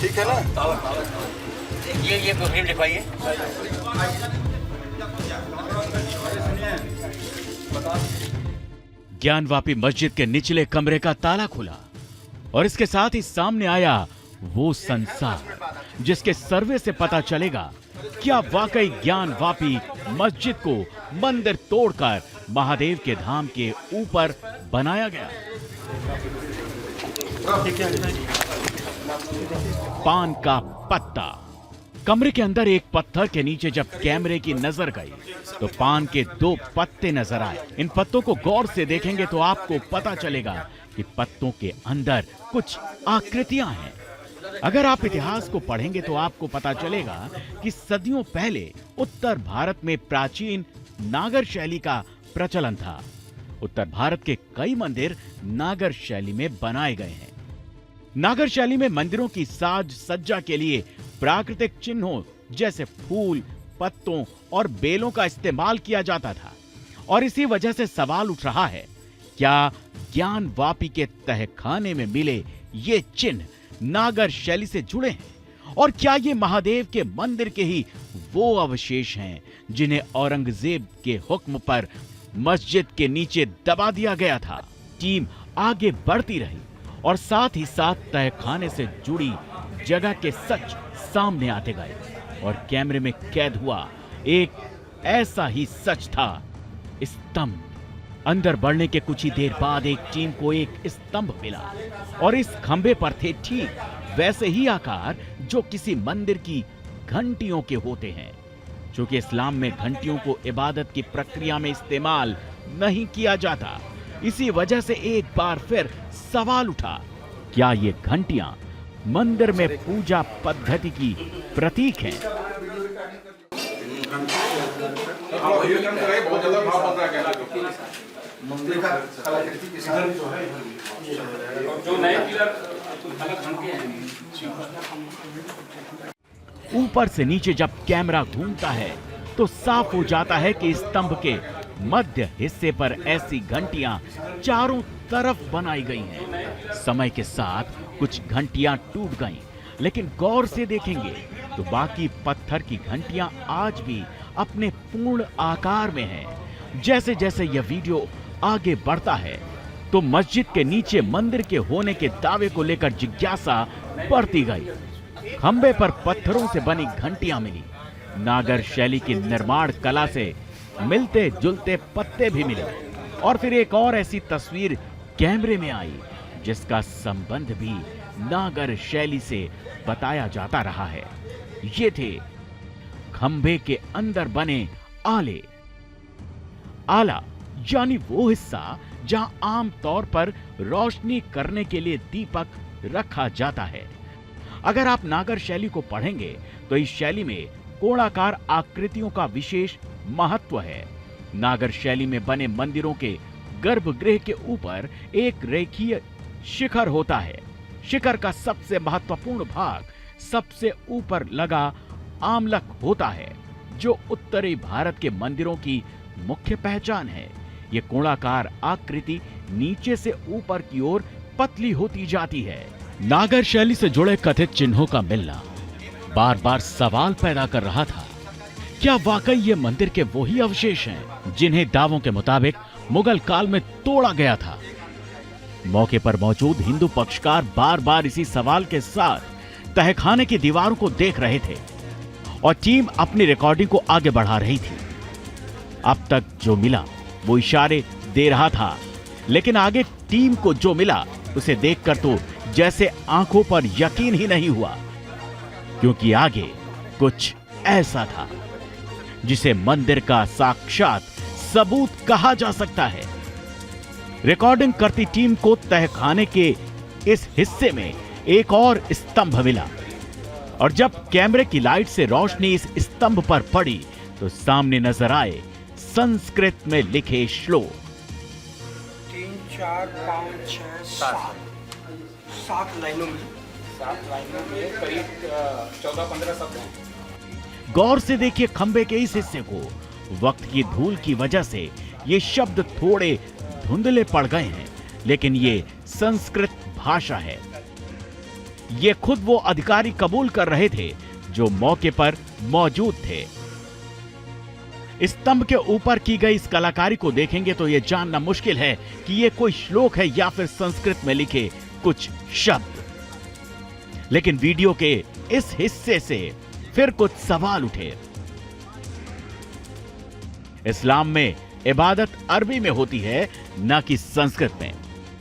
ठीक है ना? ये प्रोग्राम लिखवाइए। ज्ञानवापी मस्जिद के निचले कमरे का ताला खुला और इसके साथ ही सामने आया वो संसार जिसके सर्वे से पता चलेगा क्या वाकई ज्ञानवापी मस्जिद को मंदिर तोड़कर महादेव के धाम के ऊपर बनाया गया। पान का पत्ता। कमरे के अंदर एक पत्थर के नीचे जब कैमरे की नजर गई तो पान के 2 पत्ते नजर आए। इन पत्तों को गौर से देखेंगे तो आपको पता चलेगा कि पत्तों के अंदर कुछ आकृतियां हैं। अगर आप इतिहास को पढ़ेंगे तो आपको पता चलेगा कि सदियों पहले उत्तर भारत में प्राचीन नागर शैली का प्रचलन था। उत्तर भारत के कई मंदिर नागर शैली में बनाए गए हैं। नागर शैली में मंदिरों की साज सज्जा के लिए प्राकृतिक चिन्हों जैसे फूल, पत्तों और बेलों का इस्तेमाल किया जाता था और इसी वजह से सवाल उठ रहा है, क्या ज्ञानवापी के तहखाने में मिले ये चिन्ह नागर शैली से जुड़े हैं और क्या ये महादेव के मंदिर के ही वो अवशेष हैं जिन्हें औरंगजेब के हुक्म पर मस्जिद के नीचे दबा दिया गया था। टीम आगे बढ़ती रही और साथ ही साथ तहखाने से जुड़ी जगह के सच सामने आते गए और कैमरे में कैद हुआ एक ऐसा ही सच था, स्तंभ। अंदर बढ़ने के कुछ ही देर बाद एक टीम को एक स्तंभ मिला और इस खंबे पर थे ठीक वैसे ही आकार जो किसी मंदिर की घंटियों के होते हैं। चूंकि इस्लाम में घंटियों को इबादत की प्रक्रिया में इस्तेमाल नहीं किया जाता, इसी वजह से एक बार फिर सवाल उठा, क्या ये घंटियां मंदिर में पूजा पद्धति की प्रतीक हैं? मंदिर का कलाकृति के साथ जो है जो नए पिलर अलग घंटे हैं। ऊपर से नीचे जब कैमरा घूमता है तो साफ हो जाता है कि स्तंभ के मध्य हिस्से पर ऐसी घंटियां चारों तरफ बनाई गई हैं। समय के साथ कुछ घंटियां टूट गईं, लेकिन गौर से देखेंगे तो बाकी पत्थर की घंटियां आज भी अपने पूर्ण आकार में हैं। जैसे जैसे यह वीडियो आगे बढ़ता है तो मस्जिद के नीचे मंदिर के होने के दावे को लेकर जिज्ञासा बढ़ती गई। खंबे पर पत्थरों से बनी घंटियां मिली, नागर शैली की निर्माण कला से मिलते जुलते पत्ते भी मिले और फिर एक और ऐसी तस्वीर कैमरे में आई जिसका संबंध भी नागर शैली से बताया जाता रहा है। ये थे खंबे के अंदर बने आले। आला यानी वो हिस्सा जहां आम तौर पर रोशनी करने के लिए दीपक रखा जाता है। अगर आप नागर शैली को पढ़ेंगे तो इस शैली में कोणाकार आकृतियों का विशेष महत्व है। नागर शैली में बने मंदिरों के गर्भगृह के ऊपर एक रेखीय शिखर होता है। शिखर का सबसे महत्वपूर्ण भाग सबसे ऊपर लगा आमलक होता है, जो उत्तरी भारत के मंदिरों की मुख्य पहचान है। ये कोणाकार आकृति नीचे से ऊपर की ओर पतली होती जाती है। नागर शैली से जुड़े कथित चिन्हों का मिलना बार बार सवाल पैदा कर रहा था। क्या वाकई ये मंदिर के वही अवशेष हैं जिन्हें दावों के मुताबिक मुगल काल में तोड़ा गया था? मौके पर मौजूद हिंदू पक्षकार बार बार इसी सवाल के साथ तहखाने की दीवारों को देख रहे थे और टीम अपनी रिकॉर्डिंग को आगे बढ़ा रही थी। अब तक जो मिला वो इशारे दे रहा था, लेकिन आगे टीम को जो मिला उसे देखकर तो जैसे आंखों पर यकीन ही नहीं हुआ, क्योंकि आगे कुछ ऐसा था जिसे मंदिर का साक्षात सबूत कहा जा सकता है। रिकॉर्डिंग करती टीम को तहखाने के इस हिस्से में एक और स्तंभ मिला और जब कैमरे की लाइट से रोशनी इस स्तंभ पर पड़ी तो सामने नजर आए संस्कृत में लिखे श्लोक। 3, 4, 5, 6, 7 लाइनों में 7 लाइनों में करीब 14-15 शब्द हैं। गौर से देखिए खंबे के इस हिस्से को। वक्त की धूल की वजह से ये शब्द थोड़े धुंधले पड़ गए हैं, लेकिन ये संस्कृत भाषा है। ये खुद वो अधिकारी कबूल कर रहे थे जो मौके पर मौजूद थे। स्तंभ के ऊपर की गई इस कलाकारी को देखेंगे तो यह जानना मुश्किल है कि यह कोई श्लोक है या फिर संस्कृत में लिखे कुछ शब्द। लेकिन वीडियो के इस हिस्से से फिर कुछ सवाल उठे। इस्लाम में इबादत अरबी में होती है, न कि संस्कृत में।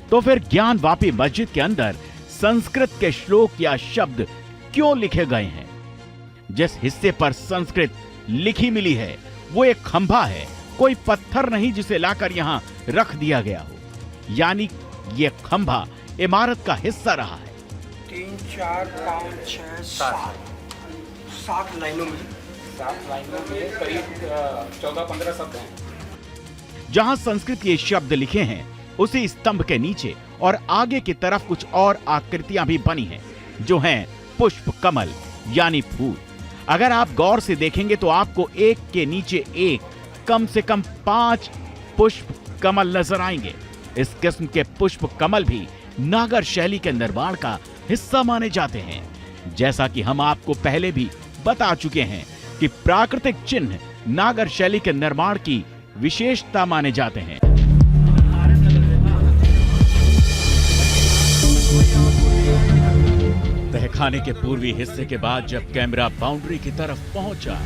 तो फिर ज्ञानवापी मस्जिद के अंदर संस्कृत के श्लोक या शब्द क्यों लिखे गए हैं? जिस हिस्से पर संस्कृत लिखी मिली है वो एक खंभा है, कोई पत्थर नहीं जिसे लाकर यहां रख दिया गया हो। यानी ये खंभा इमारत का हिस्सा रहा है। 3, 4, 5, 6, 7 लाइनों में 7 लाइनों में करीब 14-15 शब्द हैं। जहां संस्कृत के शब्द लिखे हैं उसी स्तंभ के नीचे और आगे की तरफ कुछ और आकृतियां भी बनी हैं, जो हैं पुष्प कमल यानी फूल। अगर आप गौर से देखेंगे तो आपको एक के नीचे एक कम से कम 5 पुष्प कमल नजर आएंगे। इस किस्म के पुष्प कमल भी नागर शैली के निर्माण का हिस्सा माने जाते हैं। जैसा कि हम आपको पहले भी बता चुके हैं कि प्राकृतिक चिन्ह नागर शैली के निर्माण की विशेषता माने जाते हैं। तहखाने के पूर्वी हिस्से के बाद जब कैमरा बाउंड्री की तरफ पहुंचा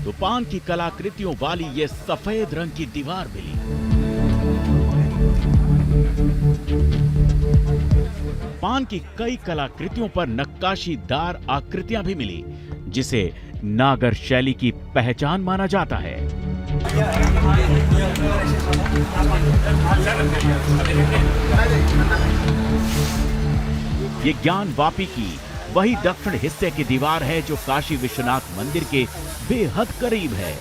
तो पान की कलाकृतियों वाली ये सफेद रंग की दीवार मिली। पान की कई कलाकृतियों पर नक्काशीदार आकृतियां भी मिली, जिसे नागर शैली की पहचान माना जाता है। ये ज्ञानवापी की वही दक्षिण हिस्से की दीवार है जो काशी विश्वनाथ मंदिर के बेहद करीब है।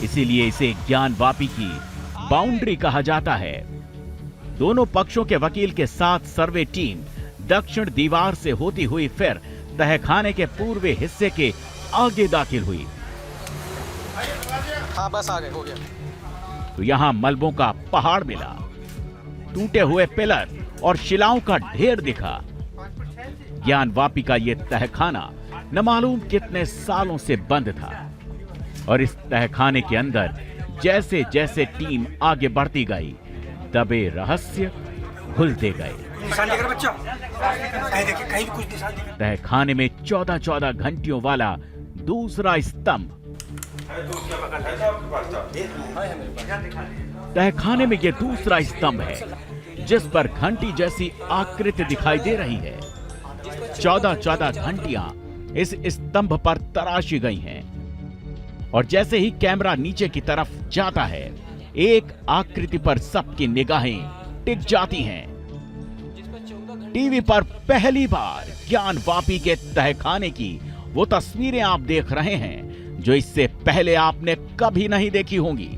इसीलिए इसे ज्ञानवापी की बाउंड्री कहा जाता है। दोनों पक्षों के वकील के साथ सर्वे टीम दक्षिण दीवार से होती हुई फिर तहखाने के पूर्वी हिस्से के आगे दाखिल हुई। हाँ बस आ गए, हो गया। तो यहां मलबों का पहाड़ मिला, टूटे हुए पिलर और शिलाओं का ढेर दिखा। ज्ञानवापी का यह तहखाना न मालूम कितने सालों से बंद था और इस तहखाने के अंदर जैसे जैसे टीम आगे बढ़ती गई दबे रहस्य खुलते गए। निशान दिख रहा बच्चा? कहीं देखिए, कहीं भी कुछ निशान दिख रहा? तहखाने में 14-14 घंटियों वाला दूसरा स्तंभ। तहखाने में यह दूसरा स्तंभ है जिस पर घंटी जैसी आकृति दिखाई दे रही है। 14-14 घंटियां इस स्तंभ पर तराशी गई हैं और जैसे ही कैमरा नीचे की तरफ जाता है एक आकृति पर सबकी निगाहें टिक जाती हैं। टीवी पर पहली बार ज्ञानवापी के तहखाने की वो तस्वीरें आप देख रहे हैं जो इससे पहले आपने कभी नहीं देखी होंगी।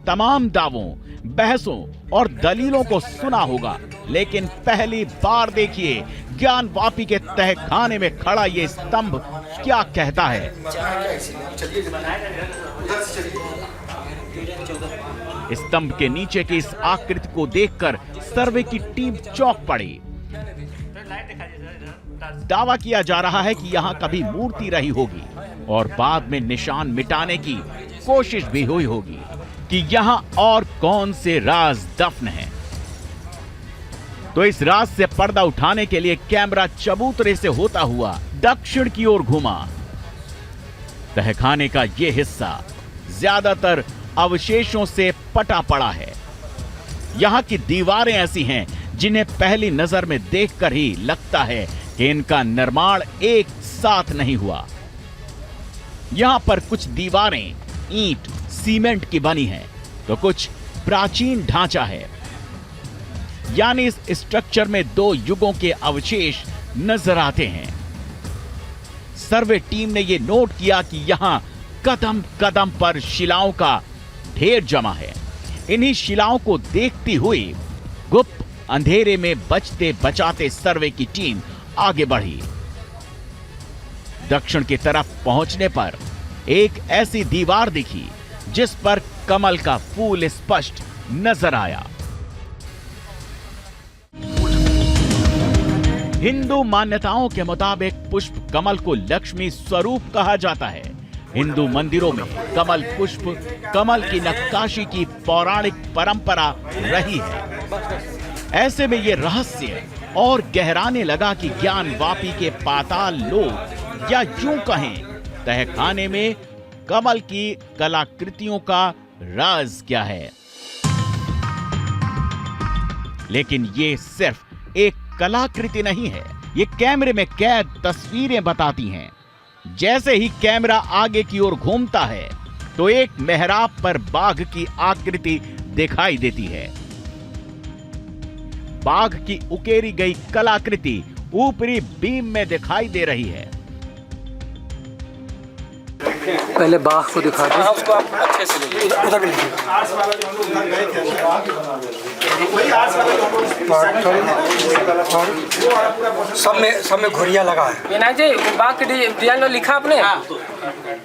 तमाम दावों, बहसों और दलीलों को सुना होगा, लेकिन पहली बार देखिए ज्ञानवापी के तहखाने में खड़ा ये स्तंभ क्या कहता है। स्तंभ के नीचे की इस आकृति को देखकर सर्वे की टीम चौंक पड़ी। दावा किया जा रहा है कि यहां कभी मूर्ति रही होगी और बाद में निशान मिटाने की कोशिश भी हुई होगी कि यहां और कौन से राज दफन हैं। तो इस राज से पर्दा उठाने के लिए कैमरा चबूतरे से होता हुआ दक्षिण की ओर घुमा। तहखाने का यह हिस्सा ज्यादातर अवशेषों से पटा पड़ा है। यहां की दीवारें ऐसी हैं जिन्हें पहली नजर में देखकर ही लगता है कि इनका निर्माण एक साथ नहीं हुआ। यहां पर कुछ दीवारें ईंट, सीमेंट की बनी हैं, तो कुछ प्राचीन ढांचा है। यानी इस स्ट्रक्चर में 2 युगों के अवशेष नजर आते हैं। सर्वे टीम ने यह नोट किया कि यहां कदम कदम पर शिलाओं का ढेर जमा है। इन्हीं शिलाओं को देखती हुई गुप्त अंधेरे में बचते बचाते सर्वे की टीम आगे बढ़ी। दक्षिण की तरफ पहुंचने पर एक ऐसी दीवार दिखी जिस पर कमल का फूल स्पष्ट नजर आया। हिंदू मान्यताओं के मुताबिक पुष्प कमल को लक्ष्मी स्वरूप कहा जाता है। हिंदू मंदिरों में कमल पुष्प, कमल की नक्काशी की पौराणिक परंपरा रही है। ऐसे में ये रहस्य और गहराने लगा कि ज्ञानवापी के पाताल लोक या यूं कहें तहखाने में कमल की कलाकृतियों का राज क्या है। लेकिन ये सिर्फ एक कलाकृति नहीं है, ये कैमरे में कैद तस्वीरें बताती हैं। जैसे ही कैमरा आगे की ओर घूमता है तो एक मेहराब पर बाघ की आकृति दिखाई देती है। बाघ की उकेरी गई कलाकृति ऊपरी बीम में दिखाई दे रही है। पहले बाघ को दिखा दो। उसको आप अच्छे से लीजिए। उधर भी लीजिए। सब में घुरिया लगा है। विनायक जी, बाघ के डिजाइन लिखा आपने?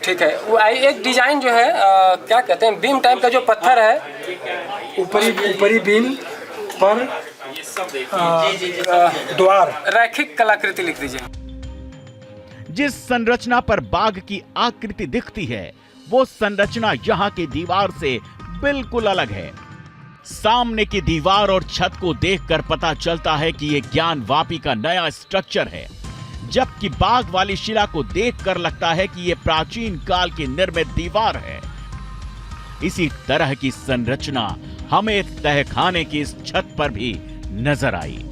ठीक है। वो एक डिजाइन जो है क्या कहते हैं, बीम टाइप का जो पत्थर है, ऊपरी बीम पर द्वार, रैखिक कलाकृति लिख दीजिए। जिस संरचना पर बाघ की आकृति दिखती है वो संरचना यहाँ की दीवार से बिल्कुल अलग है। सामने की दीवार और छत को देखकर पता चलता है कि ये ज्ञानवापी का नया स्ट्रक्चर है, जबकि बाघ वाली शिला को देखकर लगता है कि ये प्राचीन काल की निर्मित दीवार है। इसी तरह की संरचना हमें तहखाने की इस छत पर भी नजर आई।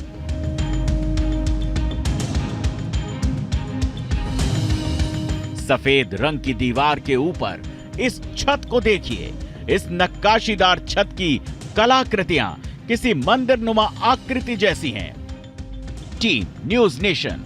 सफेद रंग की दीवार के ऊपर इस छत को देखिए। इस नक्काशीदार छत की कलाकृतियां किसी मंदिर नुमा आकृति जैसी हैं। Team news nation.